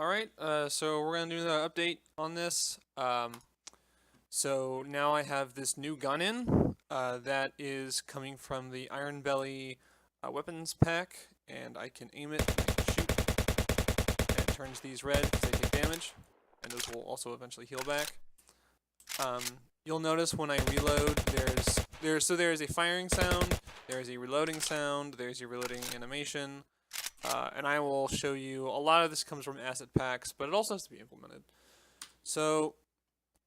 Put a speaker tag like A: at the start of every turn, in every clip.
A: Alright, so we're gonna do the update on this. So now I have this new gun in that is coming from the Iron Belly weapons pack, and I can aim it and shoot, and it turns these red because they take damage, and those will also eventually heal back. You'll notice when I reload, there's a firing sound, there's a reloading sound, there's a reloading animation. And I will show you, a lot of this comes from asset packs, but it also has to be implemented. So,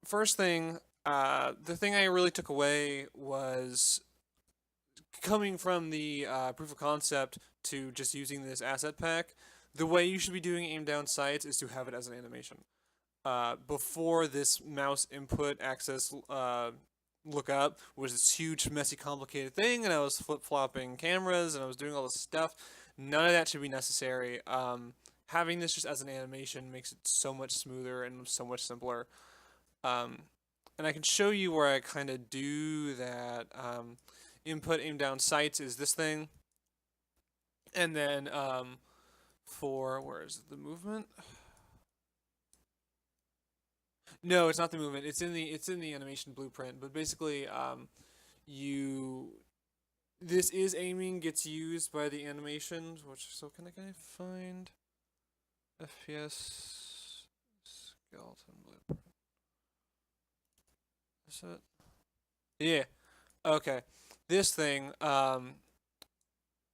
A: first thing, the thing I really took away was coming from the proof of concept to just using this asset pack. The way you should be doing aim down sights is to have it as an animation. Before this mouse input access lookup was this huge, messy, complicated thing, and I was flip-flopping cameras, and I was doing all this stuff. None of that should be necessary. Having this just as an animation makes it so much smoother and so much simpler. And I can show you where I kind of do that. Input aim down sights is this thing. And then where is the movement? No, it's not the movement. It's in the animation blueprint. But basically, this is aiming gets used by the animations. So can I find FPS skeleton blueprint? Is it? Yeah. Okay. This thing.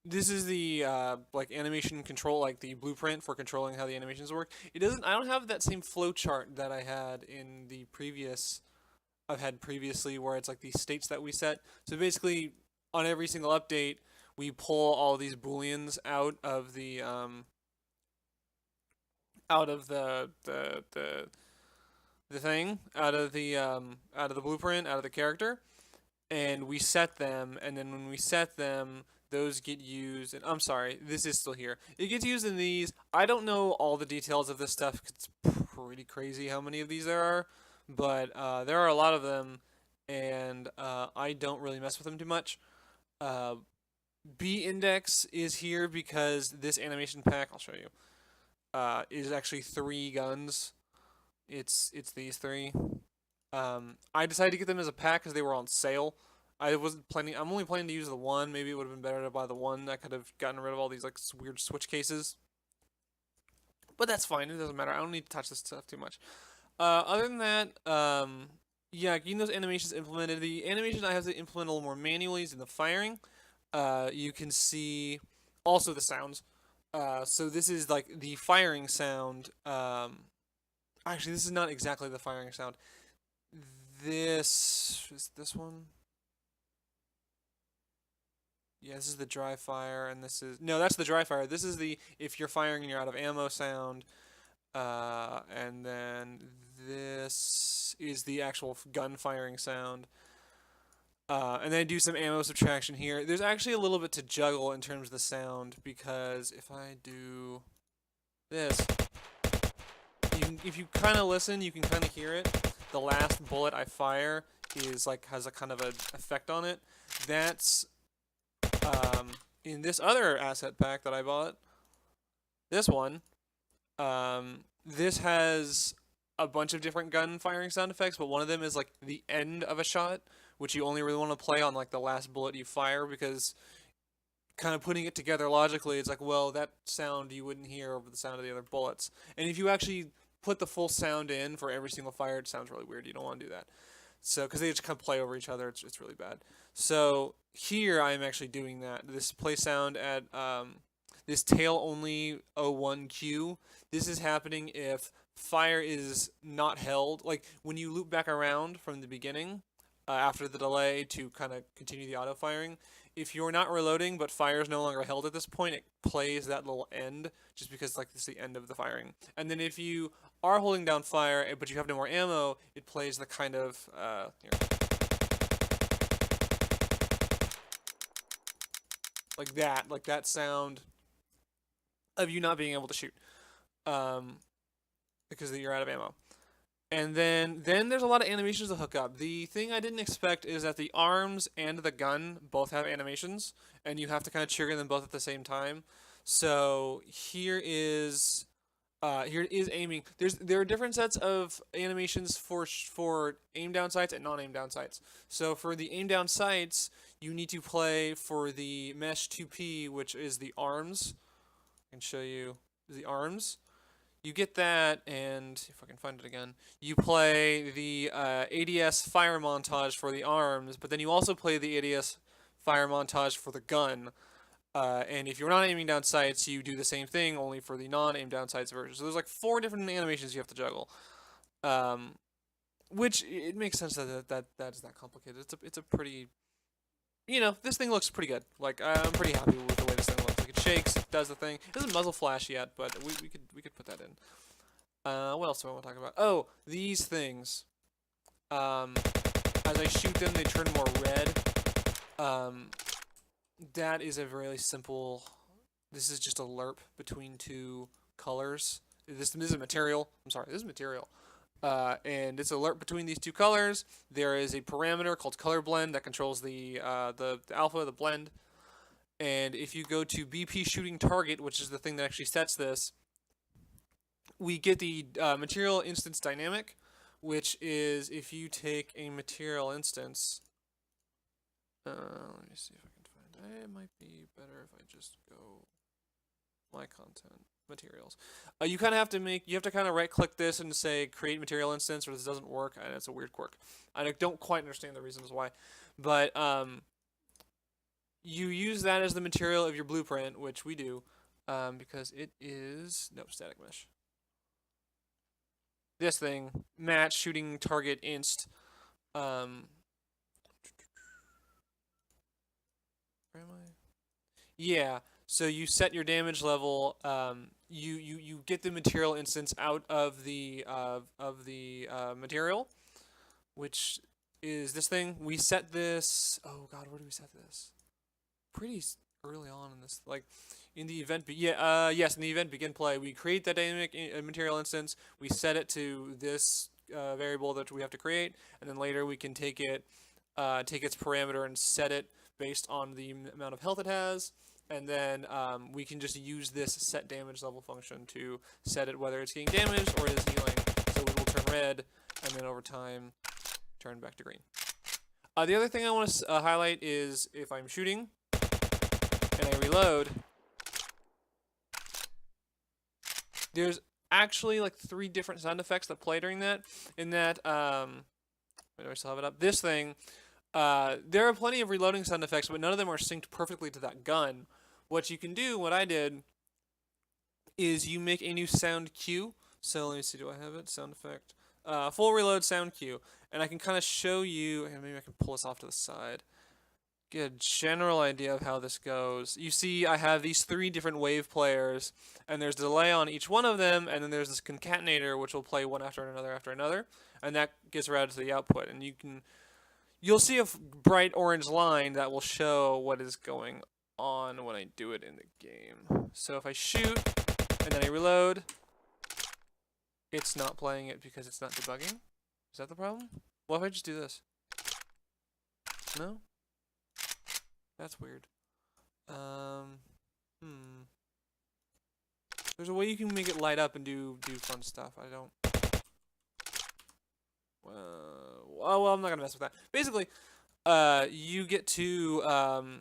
A: This is the like animation control, like the blueprint for controlling how the animations work. It doesn't. I don't have that same flow chart that I had in the previous. I've had previously, where it's like these states that we set. So basically, on every single update, we pull all these booleans out of the thing, out of the blueprint, out of the character, and we set them. And then when we set them, those get used. And I'm sorry, this is still here. It gets used in these. I don't know all the details of this stuff. It's pretty crazy how many of these there are, but there are a lot of them, and I don't really mess with them too much. B index is here because this animation pack, I'll show you, is actually 3 guns. It's these 3. I decided to get them as a pack because they were on sale. I'm only planning to use the one. Maybe it would have been better to buy the one. I could have gotten rid of all these like weird switch cases. But that's fine. It doesn't matter. I don't need to touch this stuff too much. Other than that, yeah, getting those animations implemented. The animation I have to implement a little more manually is in the firing. You can see also the sounds. So this is like the firing sound. Actually, this is not exactly the firing sound. This is this one. Yeah, this is the dry fire, and this is no, that's the dry fire. This is the if you're firing and you're out of ammo sound. And then this is the actual gun firing sound. And then I do some ammo subtraction here. There's actually a little bit to juggle in terms of the sound, because if I do this, if you kind of listen, you can kind of hear it. The last bullet I fire is like has a kind of an effect on it. That's in this other asset pack that I bought. This one. This has a bunch of different gun firing sound effects, but one of them is like the end of a shot, which you only really want to play on like the last bullet you fire, because kind of putting it together logically, it's like, well, that sound you wouldn't hear over the sound of the other bullets. And if you actually put the full sound in for every single fire, it sounds really weird. You don't want to do that. So, because they just kind of play over each other, it's really bad. So here I'm actually doing that. This play sound at this tail only 01Q. This is happening if fire is not held. Like when you loop back around from the beginning after the delay to kind of continue the auto firing, if you're not reloading but fire is no longer held at this point, it plays that little end just because like this is the end of the firing. And then if you are holding down fire but you have no more ammo, it plays the kind of here. Like that sound of you not being able to shoot, because you're out of ammo. And then there's a lot of animations to hook up. The thing I didn't expect is that the arms and the gun both have animations, and you have to kind of trigger them both at the same time. So here is Here is aiming. There are different sets of animations for aim down sights and non aim down sights. So for the aim down sights, you need to play for the mesh 2P, which is the arms. I can show you the arms. You get that, and if I can find it again, you play the ADS fire montage for the arms, but then you also play the ADS fire montage for the gun. And if you're not aiming down sights, you do the same thing, only for the non-aim down sights version. So there's like 4 different animations you have to juggle, which it makes sense that is that complicated. It's a pretty, this thing looks pretty good. Like I'm pretty happy with the way this thing looks. Like it shakes, it does the thing. It doesn't muzzle flash yet, but we could put that in. What else do I want to talk about? Oh, these things. As I shoot them, they turn more red. That is a really simple. This is just a lerp between 2 colors. This is material. I'm sorry, this is material. And it's a lerp between these 2 colors. There is a parameter called color blend that controls the alpha, the blend. And if you go to BP shooting target, which is the thing that actually sets this, we get the material instance dynamic, which is if you take a material instance. Let me see if I can find it. It might be better if I just go my content materials. You kind of have to kind of right click this and say create material instance, or this doesn't work, and it's a weird quirk. I don't quite understand the reasons why, but you use that as the material of your blueprint, which we do, because it is static mesh. This thing match shooting target inst. Where am I? Yeah. So you set your damage level. You get the material instance out of the material, which is this thing. We set this. Oh God, where do we set this? Pretty early on in this, like in the event. Yes, in the event begin play, we create that dynamic material instance. We set it to this variable that we have to create, and then later we can take its parameter and set it based on the amount of health it has. And then we can just use this set damage level function to set it whether it's getting damaged or it is healing. So it will turn red, and then over time, turn back to green. The other thing I want to highlight is if I'm shooting and I reload, there's actually like 3 different sound effects that play during that. In that, wait, do I still have it up? This thing, there are plenty of reloading sound effects, but none of them are synced perfectly to that gun. What you can do, what I did, is you make a new sound cue. So let me see, do I have it? Sound effect. Full reload sound cue. And I can kind of show you, and maybe I can pull this off to the side. Get a general idea of how this goes. You see I have these 3 different wave players, and there's a delay on each one of them, and then there's this concatenator which will play one after another, and that gets routed to the output. And you'll see a bright orange line that will show what is going on when I do it in the game. So if I shoot and then I reload, it's not playing it because it's not debugging. Is that the problem? What if I just do this? No? That's weird. There's a way you can make it light up and do fun stuff. I don't. Well, I'm not gonna mess with that. Basically, you get to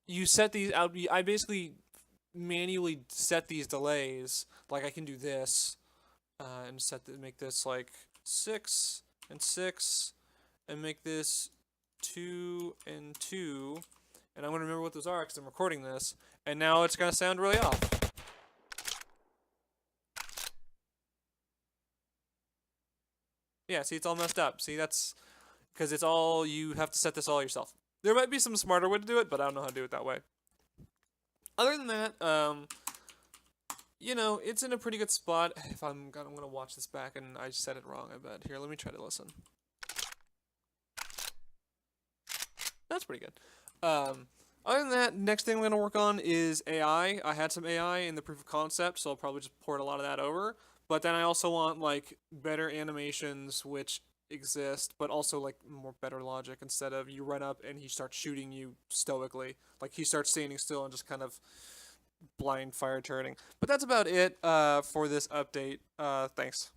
A: you set these out. I basically manually set these delays. Like I can do this and make this like 6 and 6, and make this 2 and 2. And I'm gonna remember what those are because I'm recording this. And now it's gonna sound really off. Yeah, see, it's all messed up. See, that's because it's all, you have to set this all yourself. There might be some smarter way to do it, but I don't know how to do it that way. Other than that, it's in a pretty good spot. If I'm gonna watch this back and I said it wrong, I bet. Here, let me try to listen. That's pretty good. Other than that, next thing I'm gonna work on is AI. I had some AI in the proof of concept, so I'll probably just port a lot of that over. But then I also want like better animations which exist, but also like more better logic instead of you run up and he starts shooting you stoically. Like he starts standing still and just kind of blind fire turreting. But that's about it for this update. Thanks.